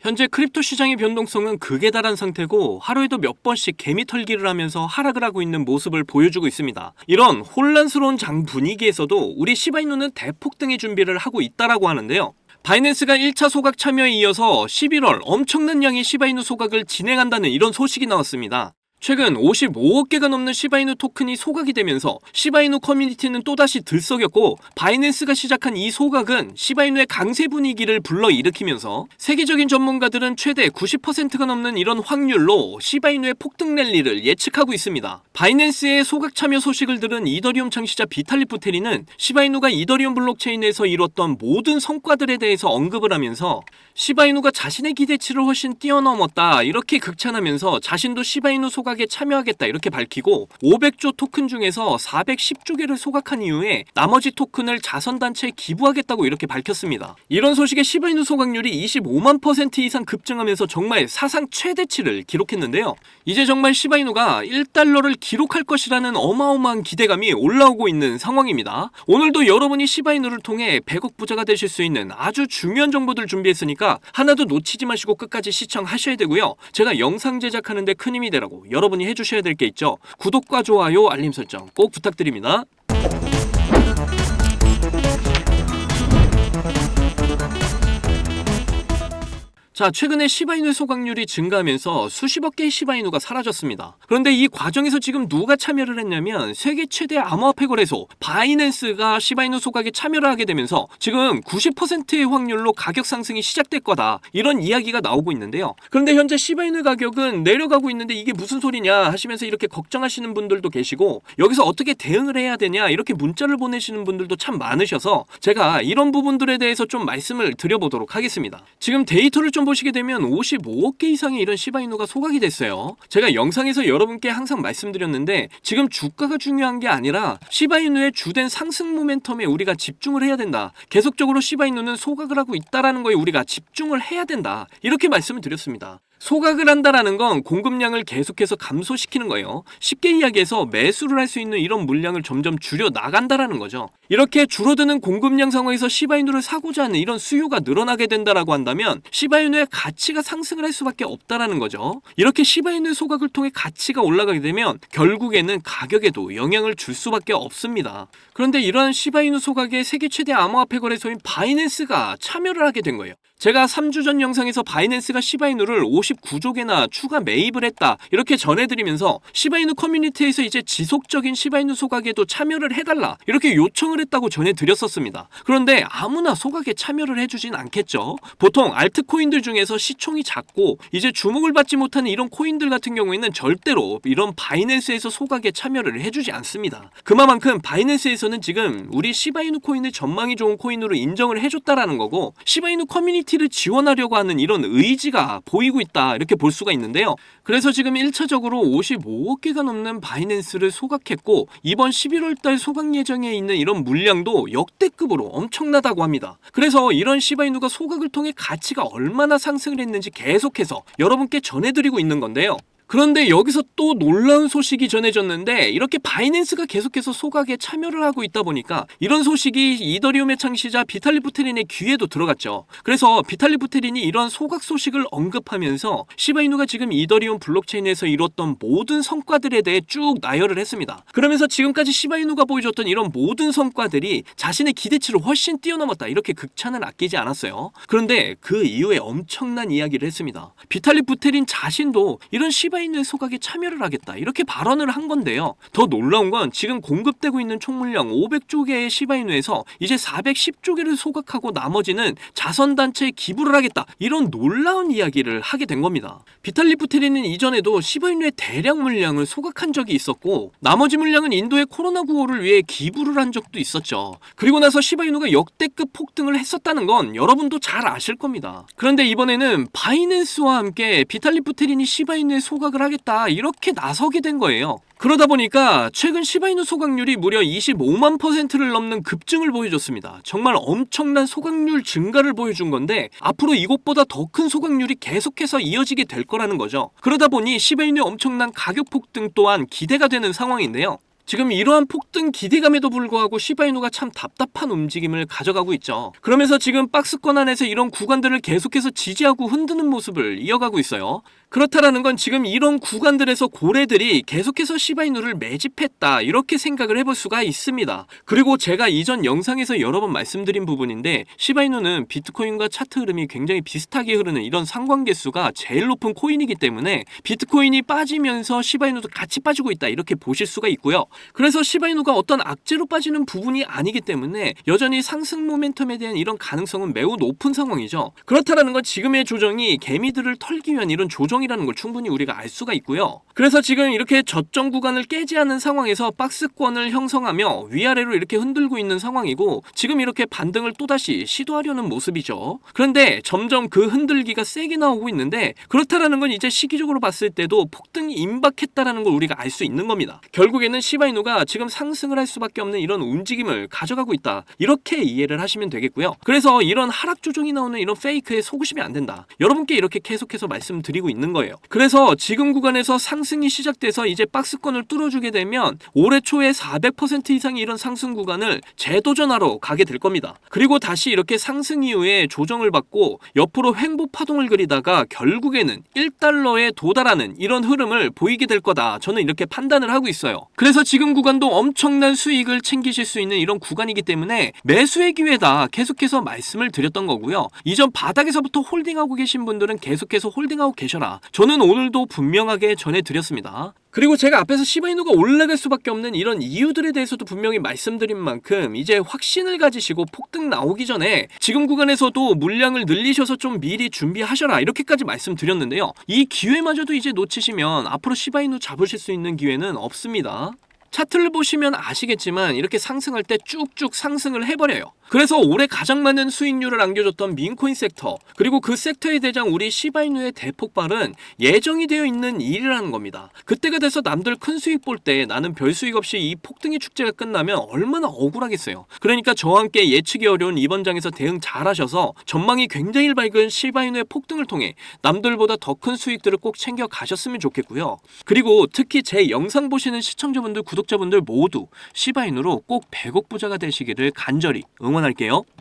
현재 크립토 시장의 변동성은 극에 달한 상태고 하루에도 몇 번씩 개미 털기를 하면서 하락을 하고 있는 모습을 보여주고 있습니다. 이런 혼란스러운 장 분위기에서도 우리 시바이누는 대폭등의 준비를 하고 있다라고 하는데요. 바이낸스가 1차 소각 참여에 이어서 11월 엄청난 양의 시바이누 소각을 진행한다는 이런 소식이 나왔습니다. 최근 55억 개가 넘는 시바이누 토큰이 소각이 되면서 시바이누 커뮤니티는 또다시 들썩였고, 바이낸스가 시작한 이 소각은 시바이누의 강세 분위기를 불러일으키면서 세계적인 전문가들은 최대 90%가 넘는 이런 확률로 시바이누의 폭등 랠리를 예측하고 있습니다. 바이낸스의 소각 참여 소식을 들은 이더리움 창시자 비탈릭 부테린은 시바이누가 이더리움 블록체인에서 이뤘던 모든 성과들에 대해서 언급을 하면서 시바이누가 자신의 기대치를 훨씬 뛰어넘었다 이렇게 극찬하면서 자신도 시바이누 소각에 참여하겠다 이렇게 밝히고, 500조 토큰 중에서 410조 개를 소각한 이후에 나머지 토큰을 자선단체에 기부하겠다고 이렇게 밝혔습니다. 이런 소식에 시바이누 소각률이 25만 % 이상 급증하면서 정말 사상 최대치를 기록했는데요. 이제 정말 시바이누가 1달러를 기록할 것이라는 어마어마한 기대감이 올라오고 있는 상황입니다. 오늘도 여러분이 시바이누를 통해 100억 부자가 되실 수 있는 아주 중요한 정보들 준비했으니까 하나도 놓치지 마시고 끝까지 시청하셔야 되고요. 제가 영상 제작하는 데 큰 힘이 되라고 여러분이 해주셔야 될 게 있죠. 구독과 좋아요, 알림 설정 꼭 부탁드립니다. 자, 최근에 시바이누 소각률이 증가하면서 수십억 개의 시바이누가 사라졌습니다. 그런데 이 과정에서 지금 누가 참여를 했냐면 세계 최대 암호화폐 거래소 바이낸스가 시바이누 소각에 참여를 하게 되면서 지금 90%의 확률로 가격 상승이 시작될 거다 이런 이야기가 나오고 있는데요. 그런데 현재 시바이누 가격은 내려가고 있는데 이게 무슨 소리냐 하시면서 이렇게 걱정하시는 분들도 계시고, 여기서 어떻게 대응을 해야 되냐 이렇게 문자를 보내시는 분들도 참 많으셔서 제가 이런 부분들에 대해서 좀 말씀을 드려보도록 하겠습니다. 지금 데이터를 좀 보시게 되면 55억 개 이상의 이런 시바이누가 소각이 됐어요. 제가 영상에서 여러분께 항상 말씀드렸는데 지금 주가가 중요한 게 아니라 시바이누의 주된 상승 모멘텀에 우리가 집중을 해야 된다. 계속적으로 시바이누는 소각을 하고 있다라는 거에 우리가 집중을 해야 된다. 이렇게 말씀을 드렸습니다. 소각을 한다라는 건 공급량을 계속해서 감소시키는 거예요. 쉽게 이야기해서 매수를 할 수 있는 이런 물량을 점점 줄여 나간다라는 거죠. 이렇게 줄어드는 공급량 상황에서 시바이누를 사고자 하는 이런 수요가 늘어나게 된다라고 한다면 시바이누의 가치가 상승을 할 수밖에 없다라는 거죠. 이렇게 시바이누 소각을 통해 가치가 올라가게 되면 결국에는 가격에도 영향을 줄 수밖에 없습니다. 그런데 이러한 시바이누 소각에 세계 최대 암호화폐 거래소인 바이낸스가 참여를 하게 된 거예요. 제가 3주 전 영상에서 바이낸스가 시바이누를 59조 개나 추가 매입을 했다 이렇게 전해드리면서 시바이누 커뮤니티에서 이제 지속적인 시바이누 소각에도 참여를 해달라 이렇게 요청을 했다고 전해드렸었습니다. 그런데 아무나 소각에 참여를 해주진 않겠죠. 보통 알트코인들 중에서 시총이 작고 이제 주목을 받지 못하는 이런 코인들 같은 경우에는 절대로 이런 바이낸스에서 소각에 참여를 해주지 않습니다. 그만큼 바이낸스에서는 지금 우리 시바이누 코인을 전망이 좋은 코인으로 인정을 해줬다라는 거고, 시바이누 커뮤니티를 지원하려고 하는 이런 의지가 보이고 있다 이렇게 볼 수가 있는데요. 그래서 지금 1차적으로 55억 개가 넘는 바이낸스를 소각했고, 이번 11월달 소각 예정에 있는 이런 물량도 역대급으로 엄청나다고 합니다. 그래서 이런 시바이누가 소각을 통해 가치가 얼마나 상승을 했는지 계속해서 여러분께 전해드리고 있는 건데요. 그런데 여기서 또 놀라운 소식이 전해졌는데, 이렇게 바이낸스가 계속해서 소각에 참여를 하고 있다 보니까 이런 소식이 이더리움의 창시자 비탈릭 부테린의 귀에도 들어갔죠. 그래서 비탈릭 부테린이 이런 소각 소식을 언급하면서 시바이누가 지금 이더리움 블록체인에서 이뤘던 모든 성과들에 대해 쭉 나열을 했습니다. 그러면서 지금까지 시바이누가 보여줬던 이런 모든 성과들이 자신의 기대치를 훨씬 뛰어넘었다 이렇게 극찬을 아끼지 않았어요. 그런데 그 이후에 엄청난 이야기를 했습니다. 비탈릭 부테린 자신도 이런 시바이누의 소각에 참여를 하겠다 이렇게 발언을 한 건데요. 더 놀라운 건 지금 공급되고 있는 총물량 500조 개의 시바이누에서 이제 410조 개를 소각하고 나머지는 자선단체에 기부를 하겠다 이런 놀라운 이야기를 하게 된 겁니다. 비탈릭 부테린은 이전에도 시바이누의 대량 물량을 소각한 적이 있었고, 나머지 물량은 인도의 코로나 구호를 위해 기부를 한 적도 있었죠. 그리고 나서 시바이누가 역대급 폭등을 했었다는 건 여러분도 잘 아실 겁니다. 그런데 이번에는 바이낸스와 함께 비탈릭 부테린이 시바이누의 소각을 하겠다 이렇게 나서게 된 거예요. 그러다 보니까 최근 시바이누 소각률이 무려 25만 %를 넘는 급증을 보여줬습니다. 정말 엄청난 소각률 증가를 보여준 건데 앞으로 이것보다 더 큰 소각률이 계속해서 이어지게 될 거라는 거죠. 그러다 보니 시바이누의 엄청난 가격 폭등 또한 기대가 되는 상황인데요. 지금 이러한 폭등 기대감에도 불구하고 시바이누가 참 답답한 움직임을 가져가고 있죠. 그러면서 지금 박스권 안에서 이런 구간들을 계속해서 지지하고 흔드는 모습을 이어가고 있어요. 그렇다라는 건 지금 이런 구간들에서 고래들이 계속해서 시바이누를 매집했다 이렇게 생각을 해볼 수가 있습니다. 그리고 제가 이전 영상에서 여러 번 말씀드린 부분인데 시바이누는 비트코인과 차트 흐름이 굉장히 비슷하게 흐르는 이런 상관계수가 제일 높은 코인이기 때문에 비트코인이 빠지면서 시바이누도 같이 빠지고 있다 이렇게 보실 수가 있고요. 그래서 시바이누가 어떤 악재로 빠지는 부분이 아니기 때문에 여전히 상승 모멘텀에 대한 이런 가능성은 매우 높은 상황이죠. 그렇다라는 건 지금의 조정이 개미들을 털기 위한 이런 조정이라는 걸 충분히 우리가 알 수가 있고요. 그래서 지금 이렇게 저점 구간을 깨지 않은 상황에서 박스권을 형성하며 위아래로 이렇게 흔들고 있는 상황이고 지금 이렇게 반등을 또다시 시도하려는 모습이죠. 그런데 점점 그 흔들기가 세게 나오고 있는데 그렇다라는 건 이제 시기적으로 봤을 때도 폭등이 임박했다라는 걸 우리가 알 수 있는 겁니다. 결국에는 시바이누가 지금 상승을 할 수밖에 없는 이런 움직임을 가져가고 있다. 이렇게 이해를 하시면 되겠고요. 그래서 이런 하락 조정이 나오는 이런 페이크에 속으시면 안 된다. 여러분께 이렇게 계속해서 말씀드리고 있는 거예요. 그래서 지금 구간에서 상승이 시작돼서 이제 박스권을 뚫어주게 되면 올해 초에 400% 이상의 이런 상승 구간을 재도전하러 가게 될 겁니다. 그리고 다시 이렇게 상승 이후에 조정을 받고 옆으로 횡보 파동을 그리다가 결국에는 1달러에 도달하는 이런 흐름을 보이게 될 거다. 저는 이렇게 판단을 하고 있어요. 그래서 지금 구간도 엄청난 수익을 챙기실 수 있는 이런 구간이기 때문에 매수의 기회다 계속해서 말씀을 드렸던 거고요. 이전 바닥에서부터 홀딩하고 계신 분들은 계속해서 홀딩하고 계셔라. 저는 오늘도 분명하게 전해드렸습니다. 그리고 제가 앞에서 시바이누가 올라갈 수밖에 없는 이런 이유들에 대해서도 분명히 말씀드린 만큼 이제 확신을 가지시고 폭등 나오기 전에 지금 구간에서도 물량을 늘리셔서 좀 미리 준비하셔라 이렇게까지 말씀드렸는데요. 이 기회마저도 이제 놓치시면 앞으로 시바이누 잡으실 수 있는 기회는 없습니다. 차트를 보시면 아시겠지만 이렇게 상승할 때 쭉쭉 상승을 해버려요. 그래서 올해 가장 많은 수익률을 안겨줬던 민코인 섹터 그리고 그 섹터의 대장 우리 시바이누의 대폭발은 예정이 되어 있는 일이라는 겁니다. 그때가 돼서 남들 큰 수익 볼 때 나는 별 수익 없이 이 폭등의 축제가 끝나면 얼마나 억울하겠어요. 그러니까 저와 함께 예측이 어려운 이번 장에서 대응 잘하셔서 전망이 굉장히 밝은 시바이누의 폭등을 통해 남들보다 더 큰 수익들을 꼭 챙겨 가셨으면 좋겠고요. 그리고 특히 제 영상 보시는 시청자분들 구독자분들 모두 시바이누로 꼭 100억 부자가 되시기를 간절히 응원할게요.